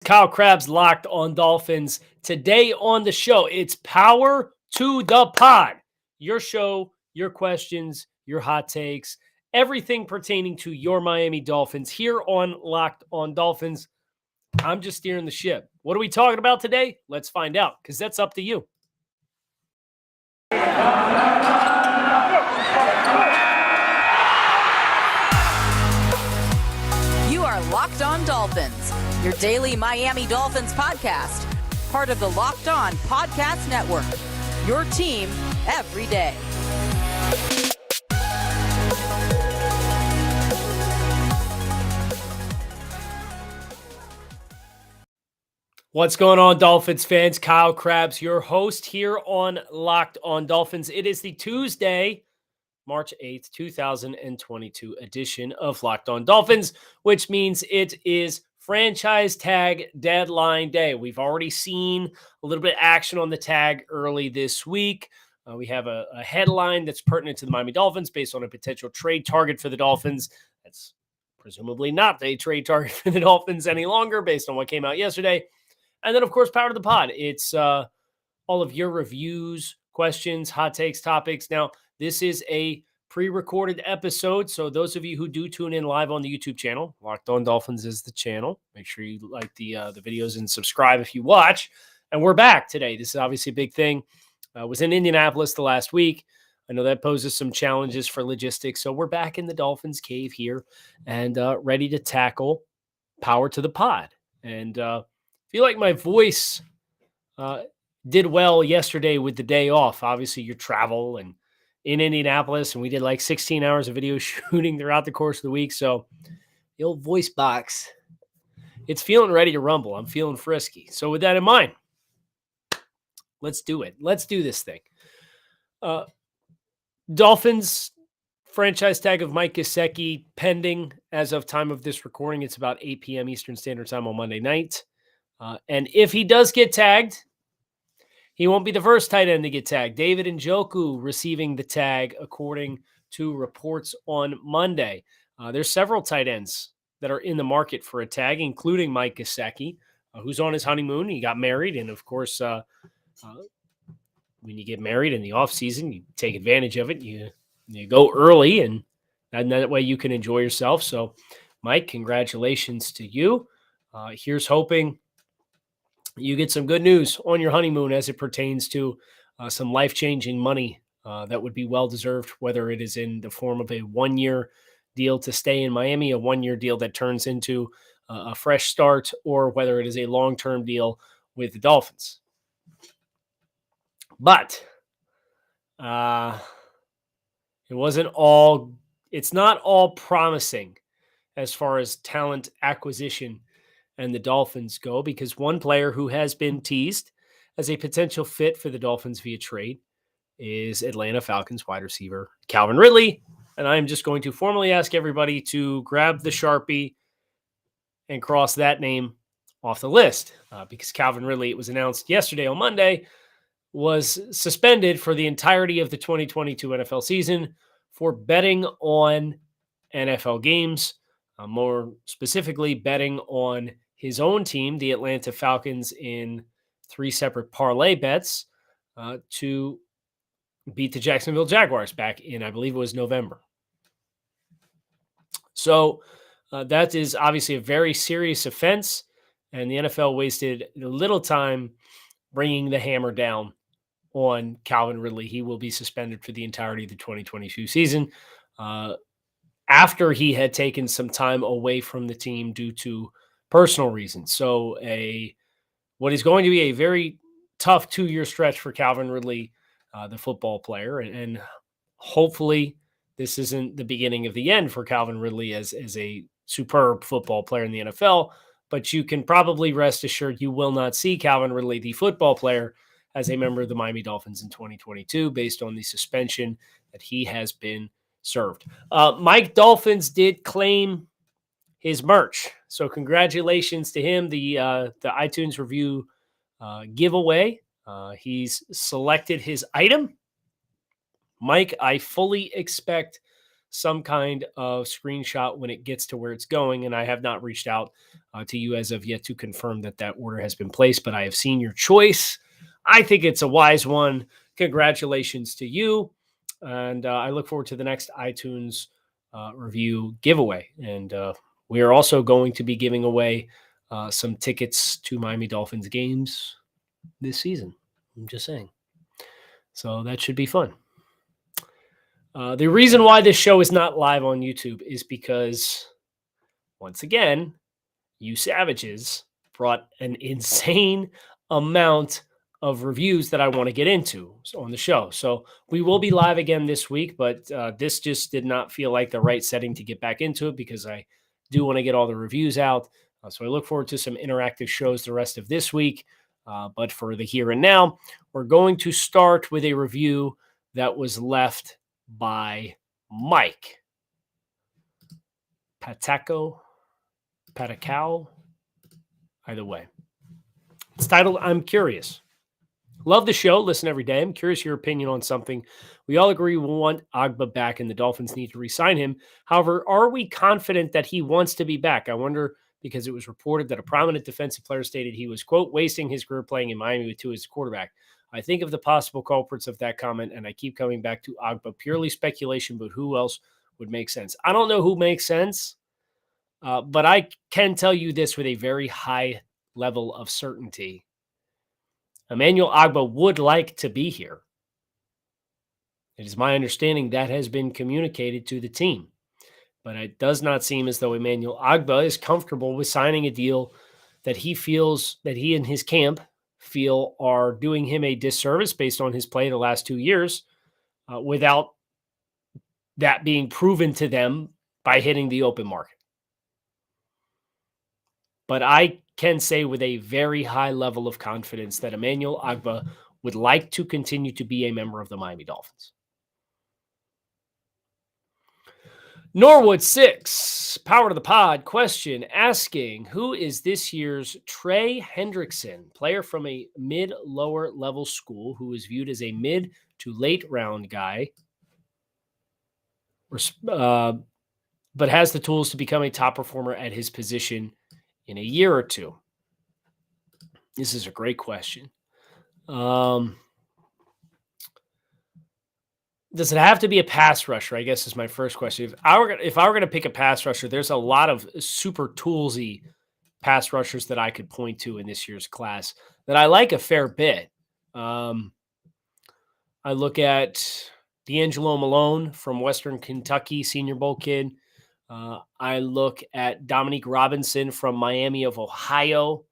Kyle Krabs locked on Dolphins. Today on the show, it's Power to the Pod. Your show, your questions, your hot takes, everything pertaining to your Miami Dolphins here on Locked on Dolphins. I'm just steering the ship. What are we talking about today? Let's find out, because that's up to you. You are Locked on Dolphins, your daily Miami Dolphins podcast, part of the Locked on Podcast Network, your team every day. What's going on, Dolphins fans? Kyle Krabs, your host here on Locked on Dolphins. It is the Tuesday, March 8th, 2022 edition of Locked on Dolphins, which means it is franchise tag deadline day. We've already seen a little bit of action on the tag early this week. We have a headline that's pertinent to the Miami Dolphins based on a potential trade target for the Dolphins. That's presumably not a trade target for the Dolphins any longer based on what came out yesterday. And then, of course, Power to the Pod. It's all of your reviews, questions, hot takes, topics. Now, this is a pre-recorded episode, so those of you who do tune in live on the YouTube channel, Locked on Dolphins is the channel. Make sure you like the videos and subscribe if you watch. And we're back today. This is obviously a big thing. Was in Indianapolis the last week. I know that poses some challenges for logistics, so we're back in the Dolphins cave here and ready to tackle Power to the Pod. And feel like my voice did well yesterday with the day off. Obviously, your travel and in Indianapolis, and we did like 16 hours of video shooting throughout the course of the week. So the old voice box, it's feeling ready to rumble. I'm feeling frisky. So with that in mind, let's do it. Let's do this thing. Dolphins franchise tag of Mike Gaseki pending as of time of this recording. It's about 8 p.m. Eastern Standard Time on Monday night. And if he does get tagged, he won't be the first tight end to get tagged. David Njoku receiving the tag, according to reports on Monday. There's several tight ends that are in the market for a tag, including Mike Gaseki, who's on his honeymoon. He got married, and of course, when you get married in the offseason, you take advantage of it. You go early, and that way you can enjoy yourself. So, Mike, congratulations to you. Here's hoping you get some good news on your honeymoon as it pertains to some life-changing money that would be well-deserved, whether it is in the form of a one-year deal to stay in Miami, a one-year deal that turns into a fresh start, or whether it is a long-term deal with the Dolphins. But it's not all promising as far as talent acquisition and the Dolphins go, because one player who has been teased as a potential fit for the Dolphins via trade is Atlanta Falcons wide receiver Calvin Ridley. And I'm just going to formally ask everybody to grab the Sharpie and cross that name off the list because Calvin Ridley, it was announced yesterday on Monday, was suspended for the entirety of the 2022 NFL season for betting on NFL games, more specifically betting on his own team, the Atlanta Falcons, in 3 separate parlay bets to beat the Jacksonville Jaguars back in, I believe it was November. So that is obviously a very serious offense, and the NFL wasted little time bringing the hammer down on Calvin Ridley. He will be suspended for the entirety of the 2022 season after he had taken some time away from the team due to personal reasons. So what is going to be a very tough 2-year stretch for Calvin Ridley, the football player. And hopefully this isn't the beginning of the end for Calvin Ridley as a superb football player in the NFL. But you can probably rest assured you will not see Calvin Ridley, the football player, as a member of the Miami Dolphins in 2022 based on the suspension that he has been served. Mike Dolphins did claim his merch, so congratulations to him. The iTunes review giveaway. He's selected his item. Mike, I fully expect some kind of screenshot when it gets to where it's going. And I have not reached out to you as of yet to confirm that that order has been placed, but I have seen your choice. I think it's a wise one. Congratulations to you. And I look forward to the next iTunes review giveaway. And we are also going to be giving away some tickets to Miami Dolphins games this season. I'm just saying. So that should be fun. The reason why this show is not live on YouTube is because, once again, you savages brought an insane amount of reviews that I want to get into on the show. So we will be live again this week, but this just did not feel like the right setting to get back into it because I do want to get all the reviews out. So I look forward to some interactive shows the rest of this week. But for the here and now, we're going to start with a review that was left by Mike Patacao, either way. It's titled, I'm Curious. Love the show. Listen every day. I'm curious your opinion on something. We all agree we want Agba back and the Dolphins need to re-sign him. However, are we confident that he wants to be back? I wonder because it was reported that a prominent defensive player stated he was, quote, wasting his career playing in Miami with Tua as quarterback. I think of the possible culprits of that comment, and I keep coming back to Agba. Purely speculation, but who else would make sense? I don't know who makes sense, but I can tell you this with a very high level of certainty. Emmanuel Agba would like to be here. It is my understanding that has been communicated to the team. But it does not seem as though Emmanuel Agba is comfortable with signing a deal that he feels that he and his camp feel are doing him a disservice based on his play the last 2 years without that being proven to them by hitting the open market. But I can say with a very high level of confidence that Emmanuel Agba would like to continue to be a member of the Miami Dolphins. Norwood 6, Power to the Pod question asking, who is this year's Trey Hendrickson, player from a mid-lower level school who is viewed as a mid to late round guy, but has the tools to become a top performer at his position in a year or two? This is a great question. Does it have to be a pass rusher? I guess is my first question. If I were going to pick a pass rusher, there's a lot of super toolsy pass rushers that I could point to in this year's class that I like a fair bit. I look at D'Angelo Malone from Western Kentucky, Senior Bowl kid. I look at Dominique Robinson from Miami of Ohio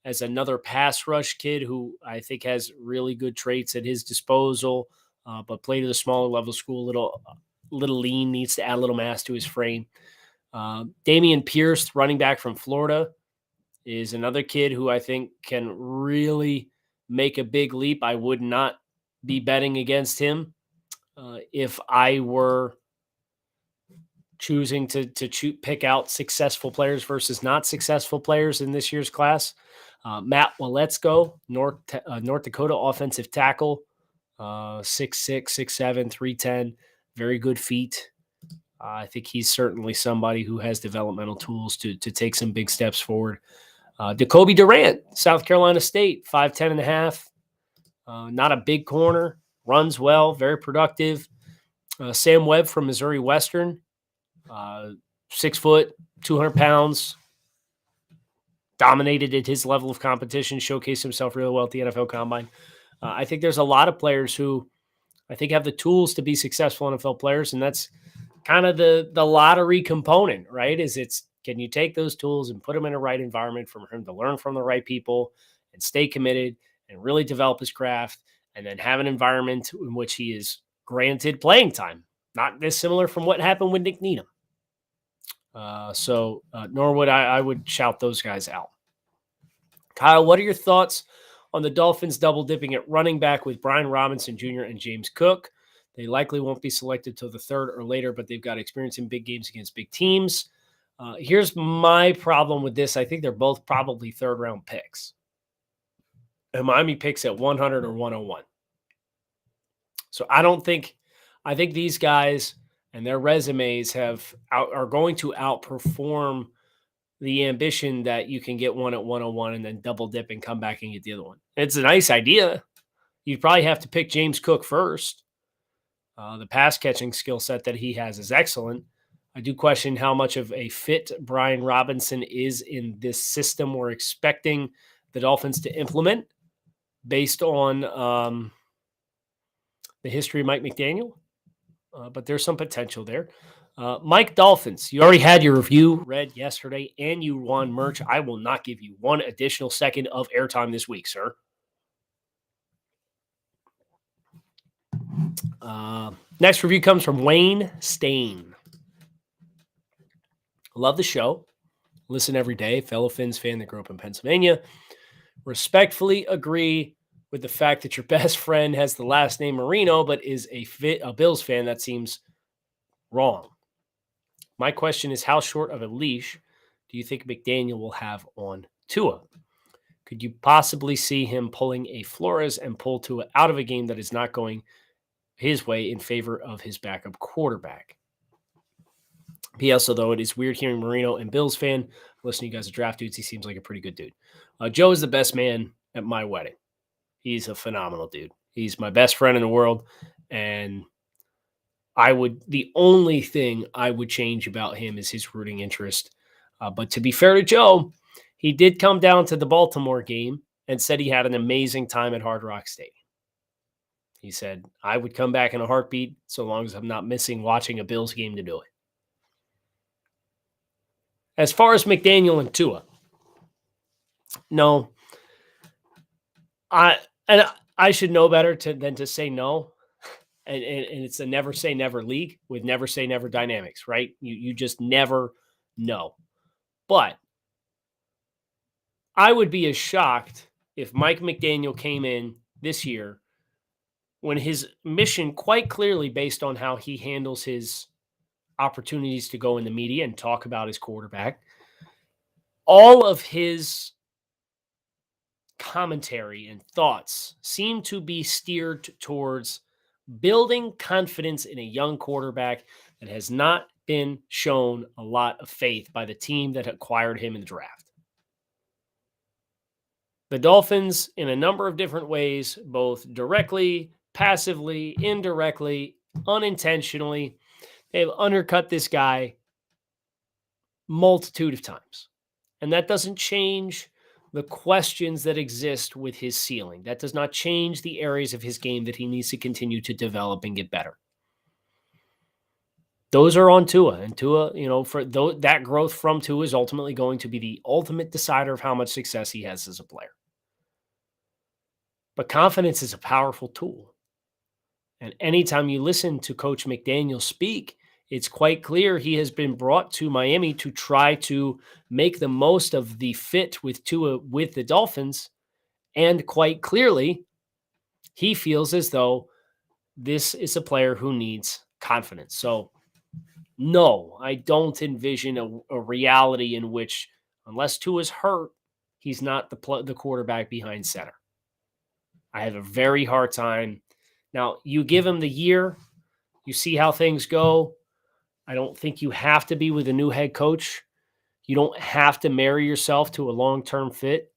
as another pass rush kid who I think has really good traits at his disposal. But played at a smaller level school, little lean, needs to add a little mass to his frame. Damian Pierce, running back from Florida, is another kid who I think can really make a big leap. I would not be betting against him if I were choosing to pick out successful players versus not successful players in this year's class. Matt Waletzko, North Dakota offensive tackle. 6'6", 6'7", 310, very good feet. I think he's certainly somebody who has developmental tools to take some big steps forward. Jacoby Durant, South Carolina State, 5'10 and a half. Not a big corner, runs well, very productive. Sam Webb from Missouri Western, 6 foot, 200 pounds. Dominated at his level of competition, showcased himself really well at the NFL Combine. I think there's a lot of players who I think have the tools to be successful NFL players, and that's kind of the lottery component, right? Can you take those tools and put them in a right environment for him to learn from the right people and stay committed and really develop his craft, and then have an environment in which he is granted playing time, not dissimilar from what happened with Nick Needham. So Norwood, I would shout those guys out. Kyle, what are your thoughts on the Dolphins double dipping at running back with Brian Robinson Jr. and James Cook? They likely won't be selected till the third or later, but they've got experience in big games against big teams. Here's my problem with this. I think they're both probably third-round picks. And Miami picks at 100 or 101. So I think these guys and their resumes are going to outperform the ambition that you can get one at 101 and then double dip and come back and get the other one. It's a nice idea. You'd probably have to pick James Cook first. The pass catching skill set that he has is excellent. I do question how much of a fit Brian Robinson is in this system we're expecting the Dolphins to implement based on the history of Mike McDaniel. But there's some potential there. Mike Dolphins, you already had your review read yesterday and you won merch. I will not give you one additional second of airtime this week, sir. Next review comes from Wayne Stain. Love the show. Listen every day. Fellow Fins fan that grew up in Pennsylvania. Respectfully agree with the fact that your best friend has the last name Marino, but is a Bills fan. That seems wrong. My question is, how short of a leash do you think McDaniel will have on Tua? Could you possibly see him pulling a Flores and pull Tua out of a game that is not going his way in favor of his backup quarterback? P.S. Although it is weird hearing Marino and Bills fan, listening to you guys are draft dudes, he seems like a pretty good dude. Joe is the best man at my wedding. He's a phenomenal dude. He's my best friend in the world, and the only thing I would change about him is his rooting interest. But to be fair to Joe, he did come down to the Baltimore game and said he had an amazing time at Hard Rock Stadium. He said, I would come back in a heartbeat so long as I'm not missing watching a Bills game to do it. As far as McDaniel and Tua, no. I should know better than to say no. And it's a never say never league with never say never dynamics, right? You just never know. But I would be as shocked if Mike McDaniel came in this year when his mission, quite clearly based on how he handles his opportunities to go in the media and talk about his quarterback, all of his commentary and thoughts seem to be steered towards building confidence in a young quarterback that has not been shown a lot of faith by the team that acquired him in the draft. The Dolphins, in a number of different ways, both directly, passively, indirectly, unintentionally, they've undercut this guy multitude of times. And that doesn't change the questions that exist with his ceiling. That does not change the areas of his game that he needs to continue to develop and get better. Those are on Tua. And Tua, that growth from Tua is ultimately going to be the ultimate decider of how much success he has as a player. But confidence is a powerful tool. And anytime you listen to Coach McDaniel speak, it's quite clear he has been brought to Miami to try to make the most of the fit with Tua with the Dolphins. And quite clearly, he feels as though this is a player who needs confidence. So, no, I don't envision a reality in which, unless Tua's hurt, he's not the quarterback behind center. I have a very hard time. Now, you give him the year, you see how things go. I don't think you have to be with a new head coach. You don't have to marry yourself to a long-term fit,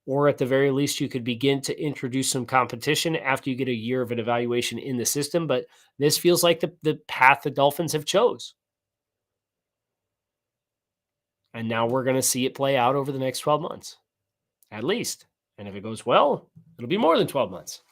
or at the very least, you could begin to introduce some competition after you get a year of an evaluation in the system. But this feels like the path the Dolphins have chose. And now we're going to see it play out over the next 12 months, at least. And if it goes well, it'll be more than 12 months.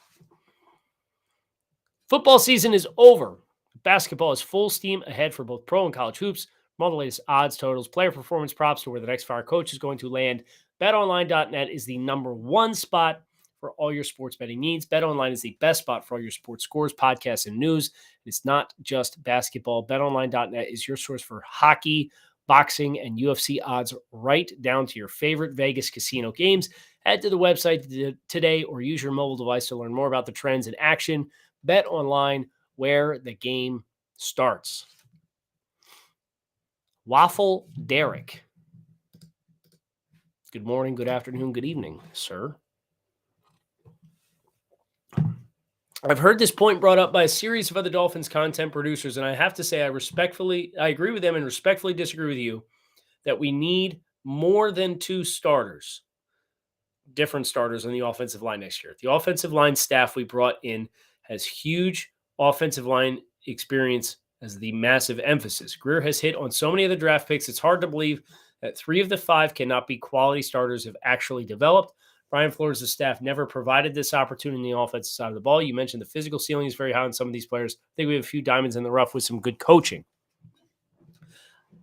Football season is over. Basketball is full steam ahead for both pro and college hoops. From all the latest odds, totals, player performance props to where the next fire coach is going to land, BetOnline.net is the number one spot for all your sports betting needs. BetOnline is the best spot for all your sports scores, podcasts, and news. It's not just basketball. BetOnline.net is your source for hockey, boxing, and UFC odds right down to your favorite Vegas casino games. Head to the website today or use your mobile device to learn more about the trends in action. BetOnline, where the game starts. Waffle Derek. Good morning, good afternoon, good evening, sir. I've heard this point brought up by a series of other Dolphins content producers, and I have to say I agree with them and respectfully disagree with you that we need more than two starters, different starters on the offensive line next year. The offensive line staff we brought in has huge offensive line experience as the massive emphasis. Greer has hit on so many of the draft picks, it's hard to believe that 3 of the 5 cannot be quality starters if actually developed. Brian Flores' staff never provided this opportunity on the offensive side of the ball. You mentioned the physical ceiling is very high on some of these players. I think we have a few diamonds in the rough with some good coaching.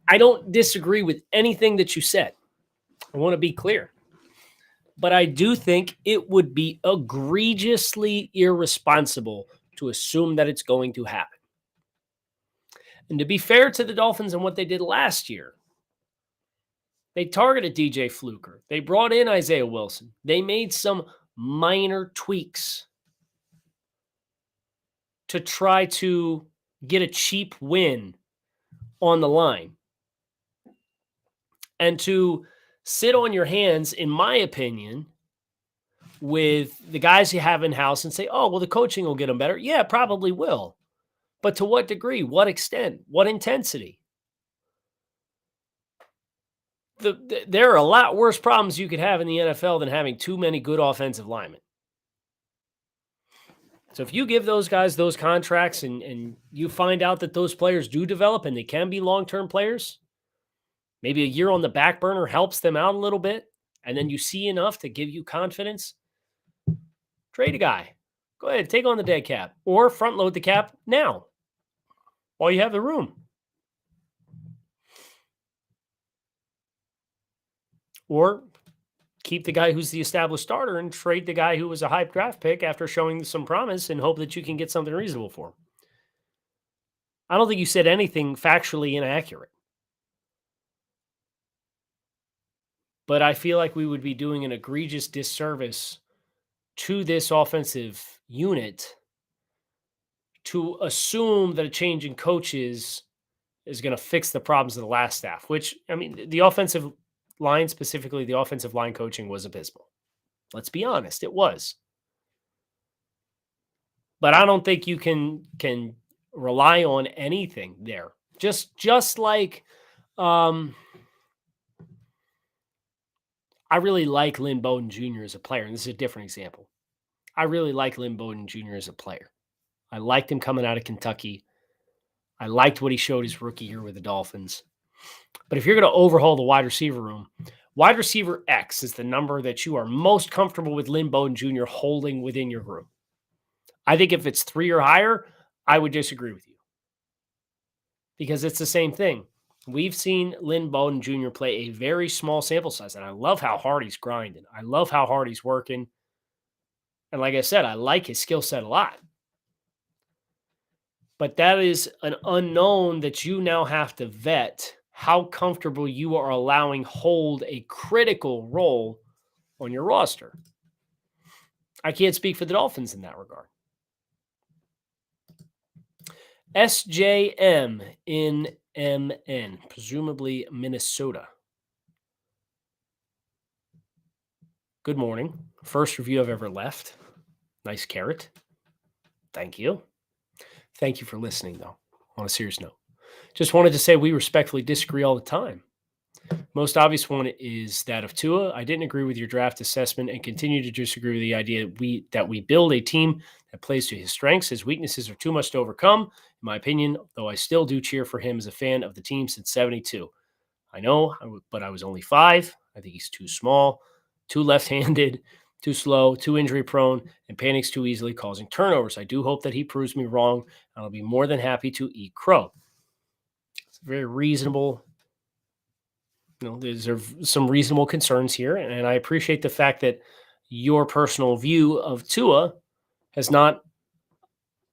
I don't disagree with anything that you said. I want to be clear. But I do think it would be egregiously irresponsible to assume that it's going to happen. And to be fair to the Dolphins and what they did last year, they targeted DJ Fluker. They brought in Isaiah Wilson. They made some minor tweaks to try to get a cheap win on the line. And to sit on your hands, in my opinion, with the guys you have in-house and say, oh, well, the coaching will get them better. Yeah, it probably will. But to what degree? What extent? What intensity? There are a lot worse problems you could have in the NFL than having too many good offensive linemen. So if you give those guys those contracts and you find out that those players do develop and they can be long-term players, maybe a year on the back burner helps them out a little bit, and then you see enough to give you confidence, trade a guy. Go ahead, take on the dead cap or front load the cap now while you have the room. Or keep the guy who's the established starter and trade the guy who was a hype draft pick after showing some promise and hope that you can get something reasonable for him. I don't think you said anything factually inaccurate. But I feel like we would be doing an egregious disservice to this offensive unit to assume that a change in coaches is going to fix the problems of the last staff, which, I mean, the offensive line, specifically the offensive line coaching, was abysmal. Let's be honest, it was. But I don't think you can rely on anything there. Just like I really like Lynn Bowden Jr. as a player, and this is a different example. I really like Lynn Bowden Jr. as a player. I liked him coming out of Kentucky. I liked what he showed his rookie year with the Dolphins. But if you're going to overhaul the wide receiver room, wide receiver X is the number that you are most comfortable with Lynn Bowden Jr. holding within your group. I think if it's 3 or higher, I would disagree with you. Because it's the same thing. We've seen Lynn Bowden Jr. play a very small sample size, and I love how hard he's grinding. I love how hard he's working. And like I said, I like his skill set a lot. But that is an unknown that you now have to vet how comfortable you are allowing hold a critical role on your roster. I can't speak for the Dolphins in that regard. SJM in MN, presumably Minnesota. Good morning. First review I've ever left. Nice carrot. Thank you. Thank you for listening, though, on a serious note. Just wanted to say we respectfully disagree all the time. Most obvious one is that of Tua. I didn't agree with your draft assessment and continue to disagree with the idea that we build a team that plays to his strengths. His weaknesses are too much to overcome, in my opinion, though I still do cheer for him as a fan of the team since 72. I know, but I was only 5. I think he's too small, too left-handed, too slow, too injury-prone, and panics too easily, causing turnovers. I do hope that he proves me wrong, and I'll be more than happy to eat crow. It's very reasonable. There's some reasonable concerns here, and I appreciate the fact that your personal view of Tua has not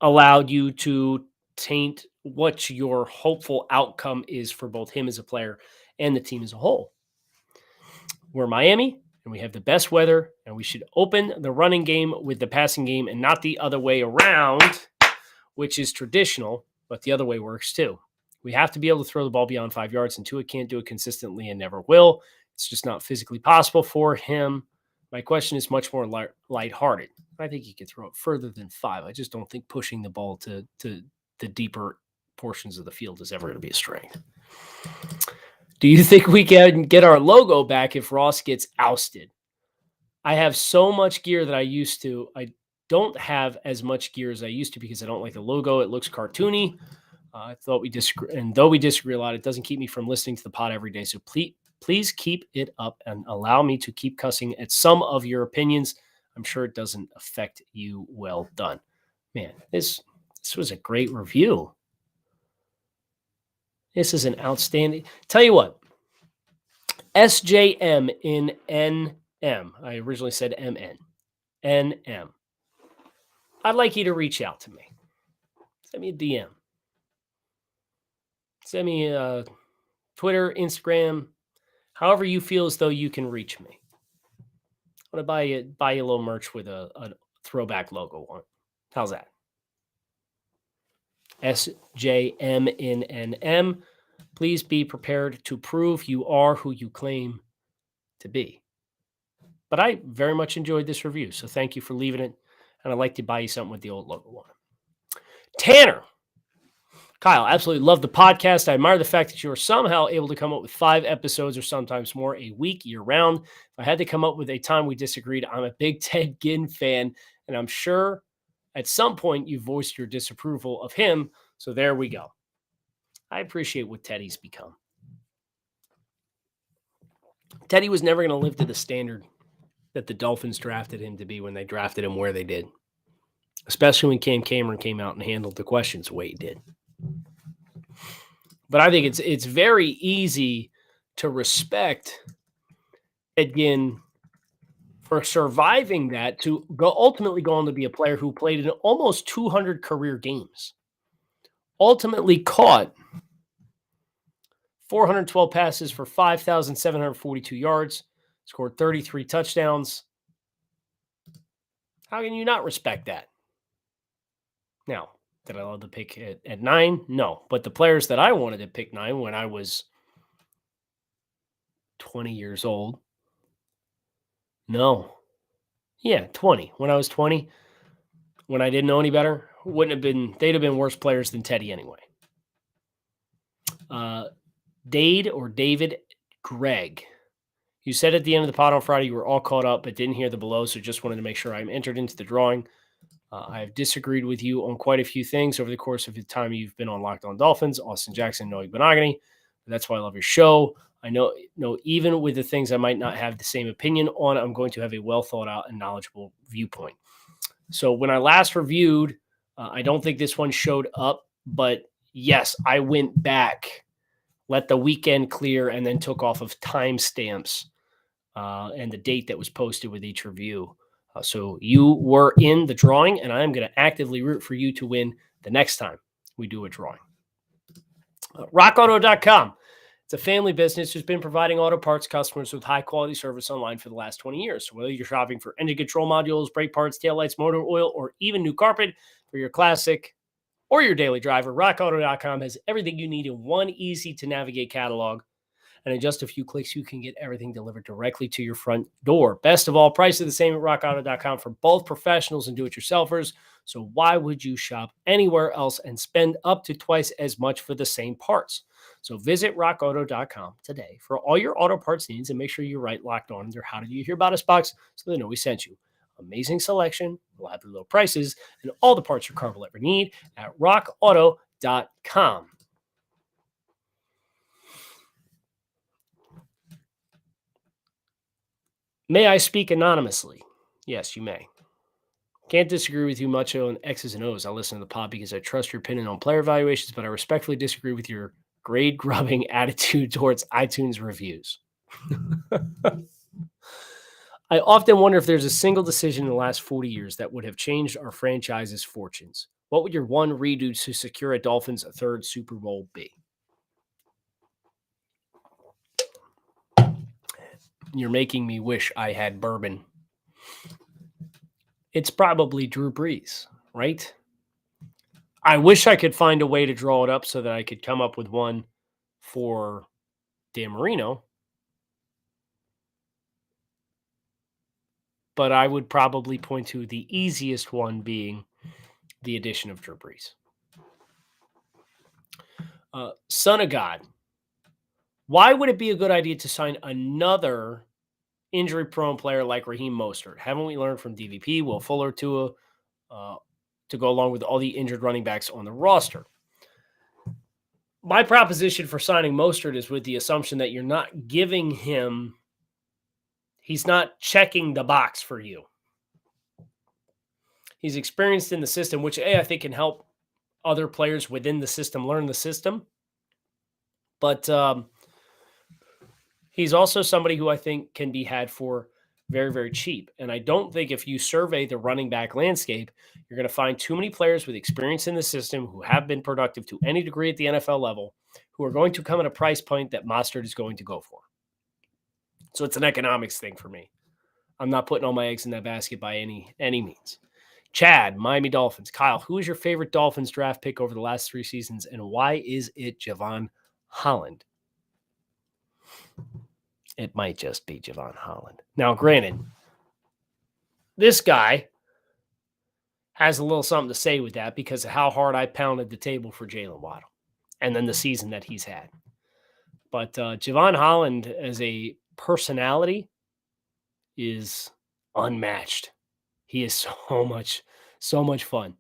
allowed you to taint what your hopeful outcome is for both him as a player and the team as a whole. We're Miami, and we have the best weather, and we should open the running game with the passing game and not the other way around, which is traditional, but the other way works too. We have to be able to throw the ball beyond 5 yards, and Tua can't do it consistently and never will. It's just not physically possible for him. My question is much more lighthearted. I think he can throw it further than 5. I just don't think pushing the ball to the deeper portions of the field is ever going to be a strength. Do you think we can get our logo back if Ross gets ousted? I have so much gear that I used to. I don't have as much gear as I used to because I don't like the logo. It looks cartoony. I thought we disagree, and though we disagree a lot, it doesn't keep me from listening to the pod every day. So please keep it up and allow me to keep cussing at some of your opinions. I'm sure it doesn't affect you. Well done. Man, this was a great review. This is an outstanding. Tell you what, SJM in NM. I originally said MN. NM. I'd like you to reach out to me. Send me a DM. Send me a Twitter, Instagram, however you feel as though you can reach me. I want to buy you a little merch with a throwback logo on it. How's that? SJMNNM. Please be prepared to prove you are who you claim to be. But I very much enjoyed this review, so thank you for leaving it. And I'd like to buy you something with the old logo on it. Tanner. Kyle, absolutely love the podcast. I admire the fact that you are somehow able to come up with 5 episodes or sometimes more a week year-round. If I had to come up with a time we disagreed, I'm a big Ted Ginn fan, and I'm sure at some point you voiced your disapproval of him, so there we go. I appreciate what Teddy's become. Teddy was never going to live to the standard that the Dolphins drafted him to be when they drafted him where they did, especially when Cam Cameron came out and handled the questions the way he did. But I think it's very easy to respect Ted Ginn for surviving that to ultimately go on to be a player who played in almost 200 career games, ultimately caught 412 passes for 5,742 yards, scored 33 touchdowns. How can you not respect that? Now, did I love the pick at 9? No. But the players that I wanted to pick 9 when I was 20 years old. No. Yeah, 20. When I was 20, when I didn't know any better, they'd have been worse players than Teddy anyway. David Gregg. You said at the end of the pod on Friday you were all caught up but didn't hear the below, so just wanted to make sure I'm entered into the drawing. I have disagreed with you on quite a few things over the course of the time you've been on Locked On Dolphins. Austin Jackson, Noah Benogany. That's why I love your show. I know even with the things I might not have the same opinion on, I'm going to have a well thought out and knowledgeable viewpoint. So when I last reviewed, I don't think this one showed up, but yes, I went back, let the weekend clear, and then took off of timestamps and the date that was posted with each review. So you were in the drawing, and I'm going to actively root for you to win the next time we do a drawing. RockAuto.com. It's a family business who's been providing auto parts customers with high-quality service online for the last 20 years. So whether you're shopping for engine control modules, brake parts, taillights, motor oil, or even new carpet for your classic or your daily driver, RockAuto.com has everything you need in one easy-to-navigate catalog. And in just a few clicks, you can get everything delivered directly to your front door. Best of all, prices are the same at rockauto.com for both professionals and do-it-yourselfers. So why would you shop anywhere else and spend up to twice as much for the same parts? So visit rockauto.com today for all your auto parts needs and make sure you write Locked On in their How Did You Hear About Us box so they know we sent you. Amazing selection, reliably low prices, and all the parts your car will ever need at rockauto.com. May I speak anonymously? Yes, you may. Can't disagree with you much on X's and O's. I listen to the pod because I trust your opinion on player evaluations, but I respectfully disagree with your grade grubbing attitude towards iTunes reviews. I often wonder if there's a single decision in the last 40 years that would have changed our franchise's fortunes. What would your one redo to secure a Dolphins' third Super Bowl be? You're making me wish I had bourbon. It's probably Drew Brees, right? I wish I could find a way to draw it up so that I could come up with one for Dan Marino. but I would probably point to the easiest one being the addition of Drew Brees. Son of God, why would it be a good idea to sign another injury-prone player like Raheem Mostert? Haven't we learned from DVP, Will Fuller, Tua, to go along with all the injured running backs on the roster? My proposition for signing Mostert is with the assumption that you're not giving him, he's not checking the box for you. He's experienced in the system, which I think can help other players within the system learn the system. But he's also somebody who I think can be had for very, very cheap. And I don't think if you survey the running back landscape, you're going to find too many players with experience in the system who have been productive to any degree at the NFL level who are going to come at a price point that Mostert is going to go for. So it's an economics thing for me. I'm not putting all my eggs in that basket by any means. Chad, Miami Dolphins. Kyle, who is your favorite Dolphins draft pick over the last 3 seasons, and why is it Xavien Holland? It might just be Xavien Holland. Now, granted, this guy has a little something to say with that because of how hard I pounded the table for Jalen Waddle and then the season that he's had. But Xavien Holland as a personality is unmatched. He is so much fun.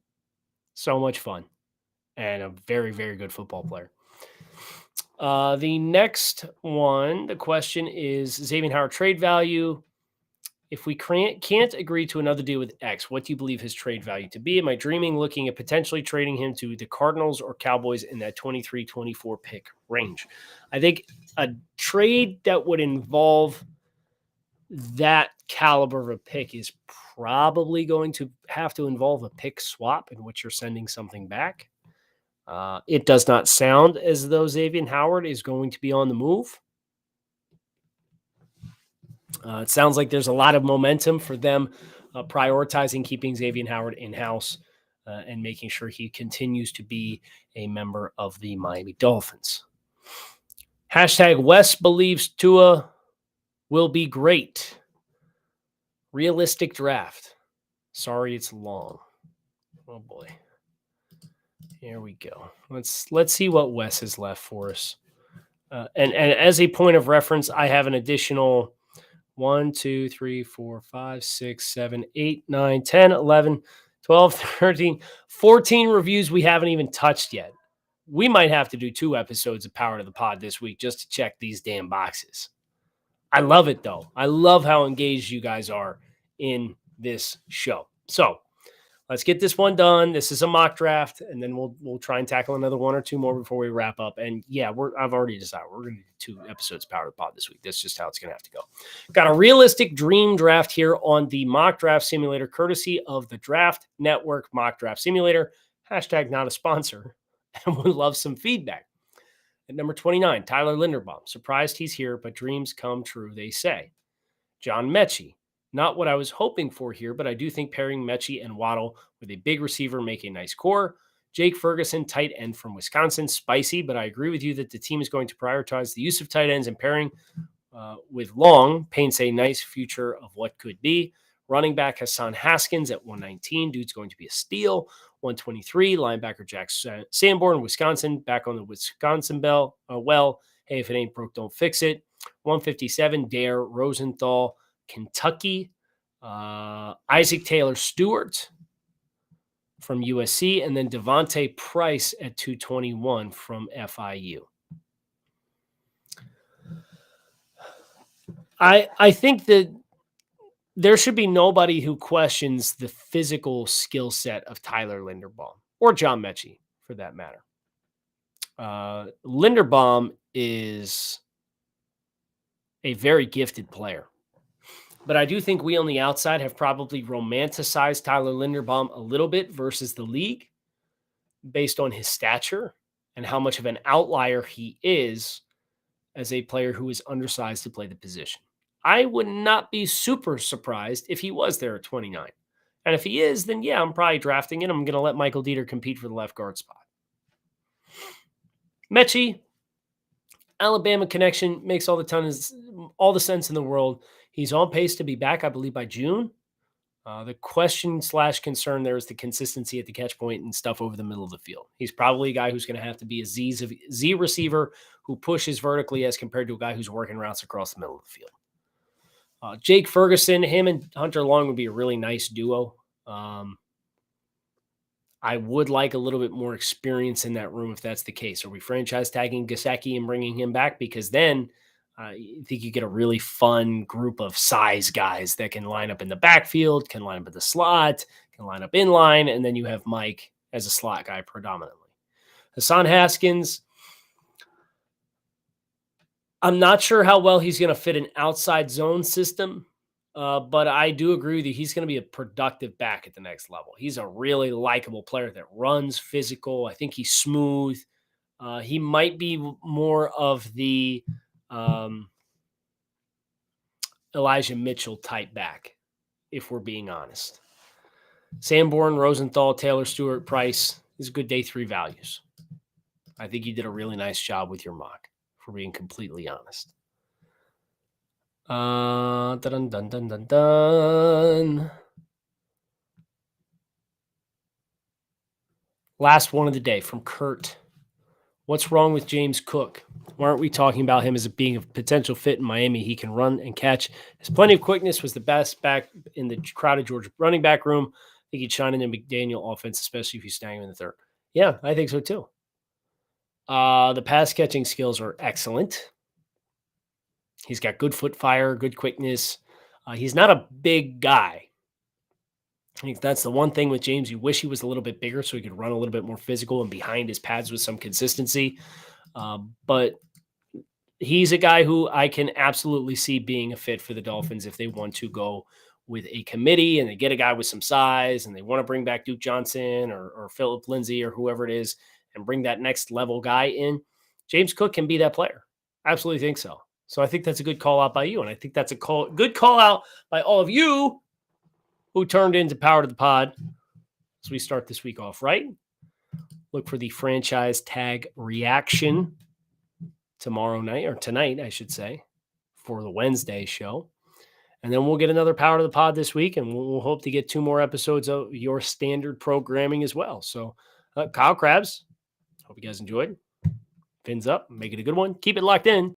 So much fun. And a very, very good football player. The next one, the question is Xavien Howard trade value. If we can't agree to another deal with X, what do you believe his trade value to be? Am I dreaming looking at potentially trading him to the Cardinals or Cowboys in that 23-24 pick range? I think a trade that would involve that caliber of a pick is probably going to have to involve a pick swap in which you're sending something back. It does not sound as though Xavien Howard is going to be on the move. It sounds like there's a lot of momentum for them prioritizing keeping Xavien Howard in-house and making sure he continues to be a member of the Miami Dolphins. Hashtag Wes believes Tua will be great. Realistic draft. Sorry, it's long. Oh boy. Here we go. Let's see what Wes has left for us. And as a point of reference, I have an additional 1, 2, 3, 4, 5, 6, 7, 8, 9, 10, 11, 12, 13, 14 reviews we haven't even touched yet. We might have to do 2 episodes of Power to the Pod this week just to check these damn boxes. I love it, though. I love how engaged you guys are in this show. So let's get this one done. This is a mock draft, and then we'll try and tackle another 1 or 2 more before we wrap up. And yeah, I've already decided we're going to do 2 episodes of Power to the Pod this week. That's just how it's going to have to go. Got a realistic dream draft here on the Mock Draft Simulator, courtesy of the Draft Network Mock Draft Simulator. Hashtag not a sponsor, and would love some feedback. At number 29, Tyler Linderbaum. Surprised he's here, but dreams come true, they say. John Mechie. Not what I was hoping for here, but I do think pairing Mechie and Waddle with a big receiver make a nice core. Jake Ferguson, tight end from Wisconsin. Spicy, but I agree with you that the team is going to prioritize the use of tight ends, and pairing with Long paints a nice future of what could be. Running back Hassan Haskins at 119. Dude's going to be a steal. 123, linebacker Jack Sanborn, Wisconsin, back on the Wisconsin bell. Hey, if it ain't broke, don't fix it. 157, Dare Rosenthal, Kentucky. Isaac Taylor Stewart from USC, and then Devontae Price at 221 from FIU. I think that there should be nobody who questions the physical skill set of Tyler Linderbaum or John Mechie, for that matter. Linderbaum is a very gifted player, but I do think we on the outside have probably romanticized Tyler Linderbaum a little bit versus the league based on his stature and how much of an outlier he is as a player who is undersized to play the position. I would not be super surprised if he was there at 29. And if he is, then yeah, I'm probably drafting it. I'm going to let Michael Dieter compete for the left guard spot. Mechie, Alabama connection, makes all the sense in the world. He's on pace to be back, I believe, by June. The question/concern there is the consistency at the catch point and stuff over the middle of the field. He's probably a guy who's going to have to be a Z receiver who pushes vertically as compared to a guy who's working routes across the middle of the field. Jake Ferguson, him and Hunter Long would be a really nice duo. I would like a little bit more experience in that room if that's the case. Are we franchise tagging Gaseki and bringing him back? Because then I think you get a really fun group of size guys that can line up in the backfield, can line up in the slot, can line up in line, and then you have Mike as a slot guy predominantly. Hassan Haskins, I'm not sure how well he's going to fit an outside zone system, but I do agree with you. He's going to be a productive back at the next level. He's a really likable player that runs physical. I think he's smooth. He might be more of the Elijah Mitchell type back, if we're being honest. Sanborn, Rosenthal, Taylor Stewart, Price is good day 3 values. I think you did a really nice job with your mock, for being completely honest. Dun, dun, dun, dun, dun. Last one of the day from Kurt. What's wrong with James Cook? Why aren't we talking about him as being a potential fit in Miami? He can run and catch. Has plenty of quickness, was the best back in the crowded Georgia running back room. I think he'd shine in the McDaniel offense, especially if you snag him in the third. Yeah, I think so too. The pass catching skills are excellent. He's got good foot fire, good quickness. He's not a big guy. I think that's the one thing with James. You wish he was a little bit bigger so he could run a little bit more physical and behind his pads with some consistency. But he's a guy who I can absolutely see being a fit for the Dolphins if they want to go with a committee and they get a guy with some size and they want to bring back Duke Johnson or Philip Lindsay or whoever it is and bring that next level guy in. James Cook can be that player. I absolutely think so. So I think that's a good call out by you. And I think that's a good call out by all of you who turned into Power to the Pod as we start this week off, right? Look for the franchise tag reaction tomorrow night, or tonight, I should say, for the Wednesday show. And then we'll get another Power to the Pod this week, and we'll hope to get 2 more episodes of your standard programming as well. So, Kyle Krabs, hope you guys enjoyed. Fins up, make it a good one. Keep it locked in.